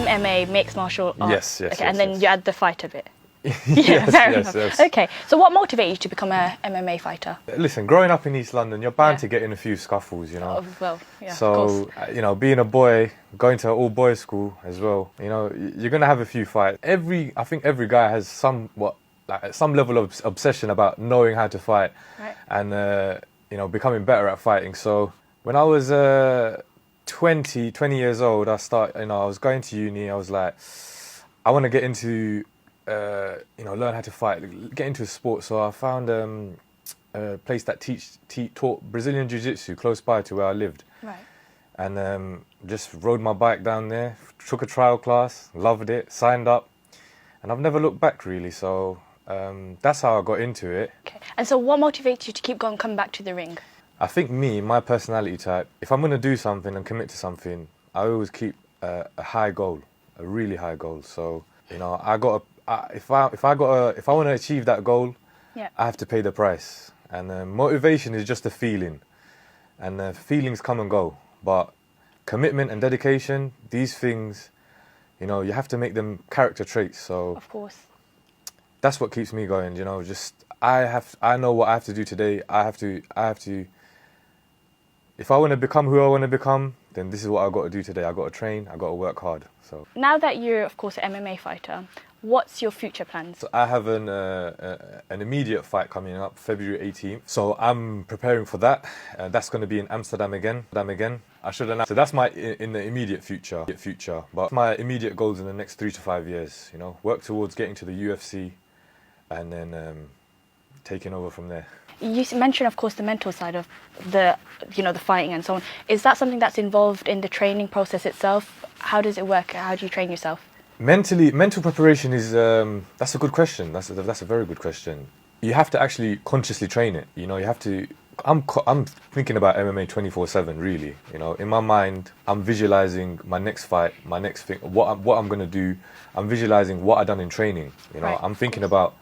MMA, mixed martial arts. Yes. Okay, and then you add the fighter bit. Yes. Okay, so what motivated you to become a MMA fighter? Listen, growing up in East London, you're bound to get in a few scuffles, you know. Oh, well, yeah, of So, course. you know, being a boy, going to an all-boys school as well, you know, you're going to have a few fights. I think every guy has some level of obsession about knowing how to fight and, you know, becoming better at fighting. So when I was 20 years old, I was going to uni. I was like, I want to get into, you know, learn how to fight, get into a sport. So I found a place that taught Brazilian Jiu-Jitsu close by to where I lived. Right. And just rode my bike down there, took a trial class, loved it, signed up, and I've never looked back really. So that's how I got into it. Okay. And so what motivates you to keep going, come back to the ring? I think my personality type, if I'm going to do something and commit to something, I always keep a high goal, a really high goal. So, you know, if I want to achieve that goal, I have to pay the price. And motivation is just a feeling, and feelings come and go. But commitment and dedication, these things, you know, you have to make them character traits. So of course, that's what keeps me going. You know, just I know what I have to do today. I have to. If I want to become who I want to become, then this is what I've got to do today. I've got to train. I've got to work hard. So now that you're, of course, an MMA fighter, what's your future plans? So I have an immediate fight coming up, February 18th. So I'm preparing for that. That's going to be in Amsterdam again. I should announce. So that's in the immediate future. But my immediate goals in the next 3 to 5 years, you know, work towards getting to the UFC, and then taking over from there. You mentioned, of course, the mental side of the fighting and so on. Is that something that's involved in the training process itself? How does it work? How do you train yourself? Mental preparation is that's a good question. That's a very good question. You have to actually consciously train it. You know, you have to. I'm thinking about MMA 24/7. Really, you know, in my mind, I'm visualizing my next fight, my next thing, what I'm gonna do. I'm visualizing what I've done in training. You know, I'm thinking about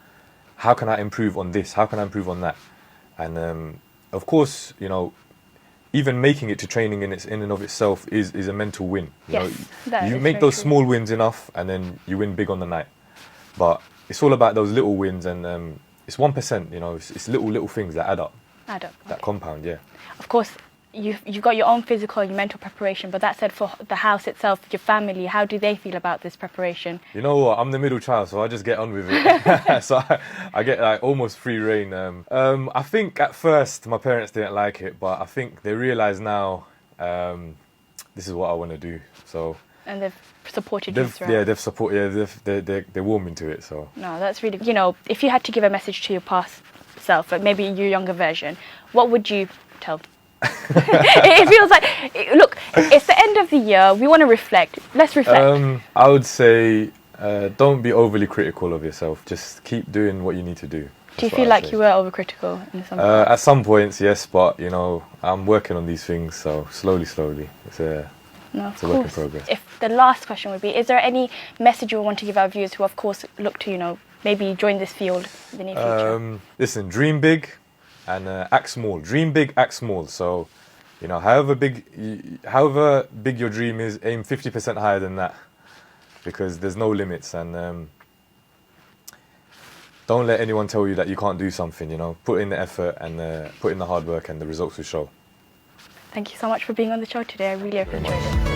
how can I improve on this, how can I improve on that, and of course, you know, even making it to training in and of itself is a mental win. You make those small wins enough, and then you win big on the night. But it's all about those little wins, and it's 1%. You know, it's little things that add up. That compound, yeah. Of course, you've got your own physical and your mental preparation, but that said, for the house itself, your family, how do they feel about this preparation? You know what? I'm the middle child, so I just get on with it. So I get like almost free reign. I think at first my parents didn't like it, but I think they realise now this is what I want to do. So. And they've supported you throughout. Yeah, they've supported. Yeah, they're warm into it. So. No, that's really. You know, if you had to give a message to your past self, like maybe your younger version, what would you tell? It feels like, look, it's the end of the year. We want to reflect. Let's reflect. I would say don't be overly critical of yourself. Just keep doing what you need to do. Do you feel like you were overcritical in some points? At some points, yes, but you know, I'm working on these things, so slowly. It's a work in progress. If the last question would be, is there any message you want to give our viewers who, of course, look to, you know, maybe join this field in the near future? Listen, dream big and act small. Dream big, act small. So, you know, however big your dream is, aim 50% higher than that, because there's no limits. And don't let anyone tell you that you can't do something. You know, put in the effort and put in the hard work, and the results will show. Thank you so much for being on the show today. I really appreciate it.